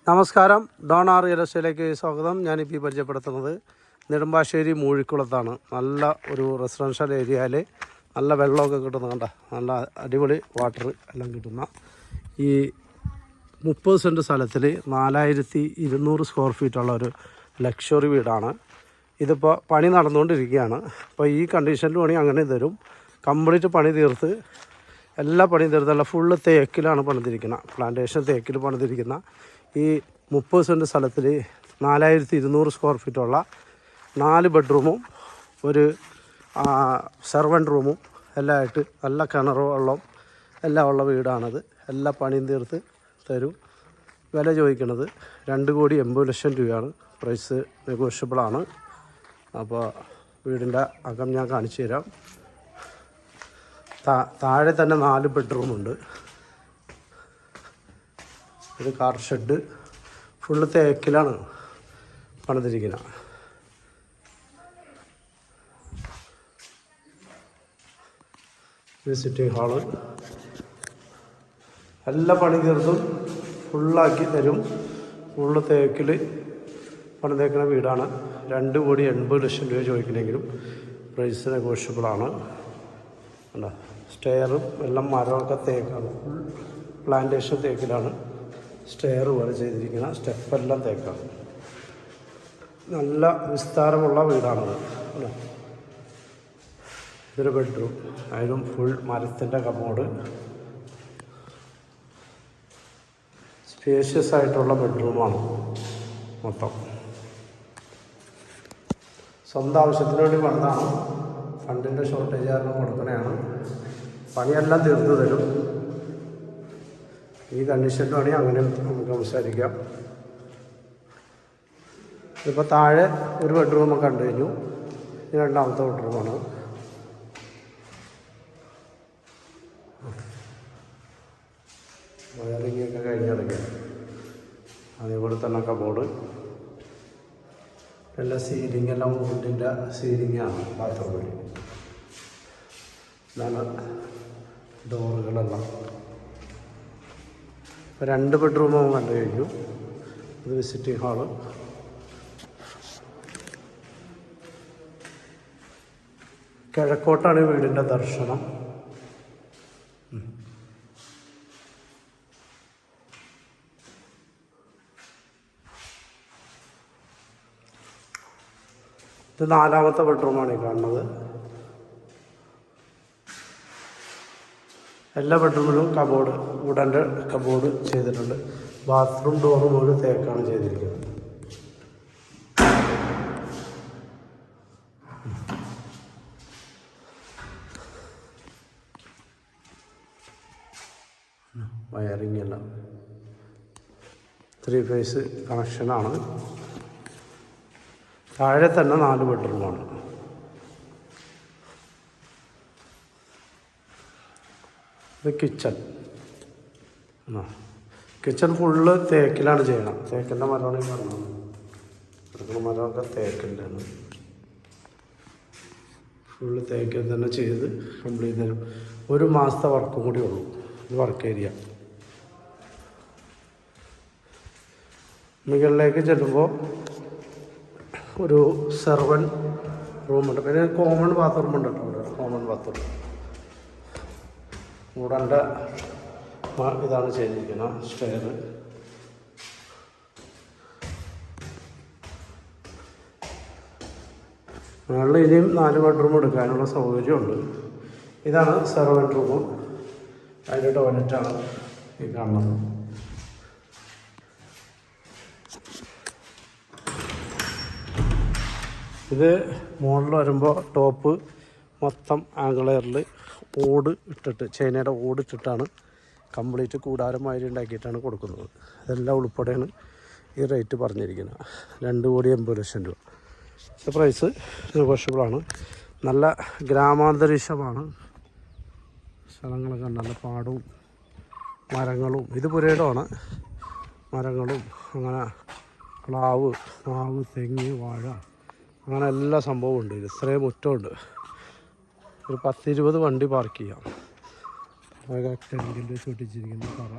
നമസ്കാരം, Don R real എസ്റ്റേറ്റിലേക്ക് സ്വാഗതം. ഞാനിപ്പോൾ പരിചയപ്പെടുത്തുന്നത് നെടുമ്പാശ്ശേരി മൂഴിക്കുളത്താണ്. നല്ല ഒരു റെസിഡൻഷ്യൽ ഏരിയയിൽ നല്ല വെള്ളമൊക്കെ കിട്ടുന്ന കണ്ട നല്ല അടിപൊളി വാട്ടർ എല്ലാം കിട്ടുന്ന ഈ 30 സെൻറ്റ് സ്ഥലത്തിൽ 4200 സ്ക്വയർ ഫീറ്റുള്ള ഒരു ലക്ഷറി വീടാണ്. ഇതിപ്പോൾ പണി നടന്നുകൊണ്ടിരിക്കുകയാണ്. അപ്പോൾ ഈ കണ്ടീഷനിൽ വേണമെങ്കിൽ അങ്ങനെ തരും. കംപ്ലീറ്റ് പണി തീർത്ത് എല്ലാ പണിയും തീർത്തല്ല, ഫുള്ള് തേക്കിലാണ് പണിതിരിക്കുന്നത്. പ്ലാന്റേഷൻ തേക്കിൽ പണിതിരിക്കുന്ന ഈ 30 സെൻറ്റ് സ്ഥലത്തിൽ 4200 സ്ക്വയർ ഫീറ്റുള്ള 4 ബെഡ്റൂമും ഒരു സെർവൻറ്റ് റൂമും എല്ലാം ആയിട്ട് നല്ല കിണറ് വെള്ളം എല്ലാം ഉള്ള വീടാണത്. എല്ലാ പണിയും തീർത്ത് തരും. വില ചോദിക്കുന്നത് 2,80,00,000 രൂപയാണ്. പ്രൈസ് നെഗോഷ്യബിളാണ്. അപ്പോൾ വീടിൻ്റെ അകം ഞാൻ കാണിച്ചു തരാം. താഴെ തന്നെ 4 ബെഡ്റൂമുണ്ട്. ഒരു കാർ ഷെഡ് ഫുള്ള് തേക്കിലാണ് പണിതിരിക്കുന്നത്. വിസിറ്റിംഗ് ഹാള് എല്ലാ പണി തീർത്തും ഫുള്ളാക്കി തരും. ഫുള്ള് തേക്കിൽ പണിതേക്കുന്ന വീടാണ്. 2,80,00,000 രൂപ ചോദിക്കണമെങ്കിലും പ്രൈസ് നെഗോഷ്യബിളാണ്. അല്ല, സ്റ്റെയറും എല്ലാം മരമൊക്കെ തേക്കാണ്. ഫുൾ പ്ലാന്റേഷൻ തേക്കിലാണ് സ്റ്റെയർ പോലെ ചെയ്തിരിക്കുന്ന. സ്റ്റെപ്പെല്ലാം തേക്കാണ്. നല്ല വിസ്താരമുള്ള വീടാണത്. അല്ലേ, ഇതൊരു ബെഡ്റൂം, അതിലും ഫുൾ മരത്തിൻ്റെ കബോർഡ്. സ്പേഷ്യസ് ആയിട്ടുള്ള ബെഡ്റൂമാണ് മൊത്തം. സ്വന്തം ആവശ്യത്തിന് വേണ്ടി പണിതാണ്. ഫണ്ടിൻ്റെ ഷോർട്ടേജ് കാരണം കൊടുക്കണതാണ്. പണിയെല്ലാം തീർന്നു തരും. ഈ കണ്ടീഷനിൽ വേണമെങ്കിൽ അങ്ങനെ നമുക്ക് സംസാരിക്കാം. ഇപ്പോൾ താഴെ ഒരു ബെഡ്റൂമൊക്കെ കണ്ടു കഴിഞ്ഞു. ഇത് രണ്ടാമത്തെ ബെഡ്റൂമാണ്. വയറിങ്ങൊക്കെ കഴിഞ്ഞിടയ്ക്ക് അതേപോലെ തന്നെ കബോർഡ് എല്ലാം സീലിംഗ് എല്ലാം വുഡിൻ്റെ സീലിംഗാണ് ബാത്റൂമിൽ. ഇതാണ് ഡോറുകളെല്ലാം. ഇപ്പോൾ 2 ബെഡ്റൂമും കണ്ടു കഴിഞ്ഞു. ഇത് വിസിറ്റിംഗ് ഹാള്. കിഴക്കോട്ടാണ് വീടിൻ്റെ ദർശനം. ഇത് 4ാമത്തെ ബെഡ്റൂമാണ് ഈ കാണുന്നത്. എല്ലാ ബെഡ്റൂമിലും കബോർഡ്, വുഡൻ്റെ കബോർഡ് ചെയ്തിട്ടുണ്ട്. ബാത്റൂം ഡോറ് മുഴുവൻ തേക്കാണ് ചെയ്തിരിക്കുന്നത്. വയറിങ് എല്ലാം 3 ഫേസ് കണക്ഷനാണ്. താഴെ തന്നെ 4 ബെഡ്റൂമാണ്. ഇത് കിച്ചൺ. കിച്ചൺ ഫുള്ള് തേക്കിലാണ് ചെയ്യണം. തേക്കിൻ്റെ മരമാണ് ഈ പറഞ്ഞത്. കിടക്കുന്ന മരമൊക്കെ തേക്കിൻ്റെ ഫുള്ള് തേക്കിൽ തന്നെ ചെയ്ത് കംപ്ലീറ്റ് തരും. 1 മാസത്തെ വർക്കും കൂടി ഉള്ളൂ ഇത് വർക്ക് ഏരിയ. മുകളിലേക്ക് ചെല്ലുമ്പോൾ ഒരു സെർവൻറ്റ് റൂമുണ്ട്. പിന്നെ കോമൺ ബാത്റൂം ഉണ്ട് കേട്ടോ. കോമൺ ബാത്റൂം വുഡൻ്റെ ഇതാണ് ചെയ്തിരിക്കുന്നത്. സ്റ്റെയർ മുകളിൽ ഇനിയും 4 ബെഡ്റൂം എടുക്കാനുള്ള സൗകര്യമുണ്ട്. ഇതാണ് സെർവൻറ്റ് റൂം. അതിൻ്റെ ടോയ്ലറ്റാണ് ഈ കാണുന്നത്. ഇത് മുകളിൽ വരുമ്പോൾ ടോപ്പ് മൊത്തം ആംഗിളറിൽ ഓട് ഇട്ടിട്ട്, ചൈനയുടെ ഓട് ഇട്ടിട്ടാണ് കംപ്ലീറ്റ് കൂടാരമാതിരി ഉണ്ടാക്കിയിട്ടാണ് കൊടുക്കുന്നത്. അതെല്ലാം ഉൾപ്പെടെയാണ് ഈ റേറ്റ് പറഞ്ഞിരിക്കുന്നത്. 2,80,00,000 രൂപ. ഇത് പ്രൈസ് നെഗോഷ്യബിളാണ്. നല്ല ഗ്രാമാന്തരീക്ഷമാണ്. സ്ഥലങ്ങളൊക്കെ നല്ല പാടവും മരങ്ങളും. ഇത് പുരയിടമാണ്. മരങ്ങളും അങ്ങനെ പ്ലാവ്, മാവ്, തെങ്ങ്, വാഴ, അങ്ങനെ എല്ലാ സംഭവവും ഉണ്ട്. ഇത്രയും മുറ്റമുണ്ട്. ഒരു 10-20 വണ്ടി പാർക്ക് ചെയ്യാം. ടെൻറ്റിൽ ചൊട്ടിച്ചിരിക്കുന്ന തറ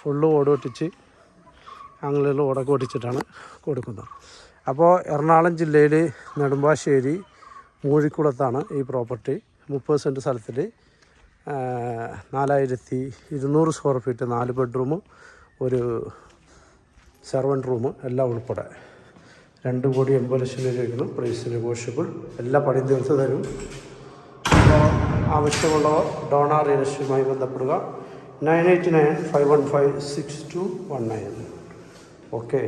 ഫുള്ള് ഓട് ഒട്ടിച്ച് ആംഗിളിൽ ഓടൊക്കെ ഒട്ടിച്ചിട്ടാണ് കൊടുക്കുന്നത്. അപ്പോൾ എറണാകുളം ജില്ലയിൽ നെടുമ്പാശ്ശേരി മൂഴിക്കുളത്താണ് ഈ പ്രോപ്പർട്ടി. 30 സെൻറ്റ് സ്ഥലത്തിൽ 4200 സ്ക്വയർ ഫീറ്റ്, 4 ബെഡ്റൂമും ഒരു സെർവൻറ്റ് റൂം എല്ലാം ഉൾപ്പെടെ 2,80,00,000 രൂപയ്ക്കും പ്രൈസ് നെഗോഷ്യബിൾ. എല്ലാ പണിയും തീർത്ത് തരും. അപ്പോൾ ആവശ്യമുള്ളവർ ഡോണ റിയൽ എസ്റ്റേറ്റുമായി ബന്ധപ്പെടുക. 9895156219. ഓക്കെ,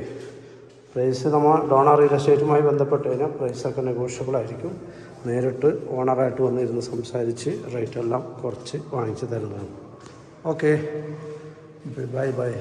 പ്രൈസ് നമ്മൾ ഡോണ റിയൽ എസ്റ്റേറ്റുമായി ബന്ധപ്പെട്ട് കഴിഞ്ഞാൽ പ്രൈസൊക്കെ നെഗോഷ്യബിൾ ആയിരിക്കും. നേരിട്ട് ഓണറായിട്ട് വന്നിരുന്ന് സംസാരിച്ച് റേറ്റെല്ലാം കുറച്ച് വാങ്ങിച്ച് തരുന്നതാണ്. Okay, bye bye.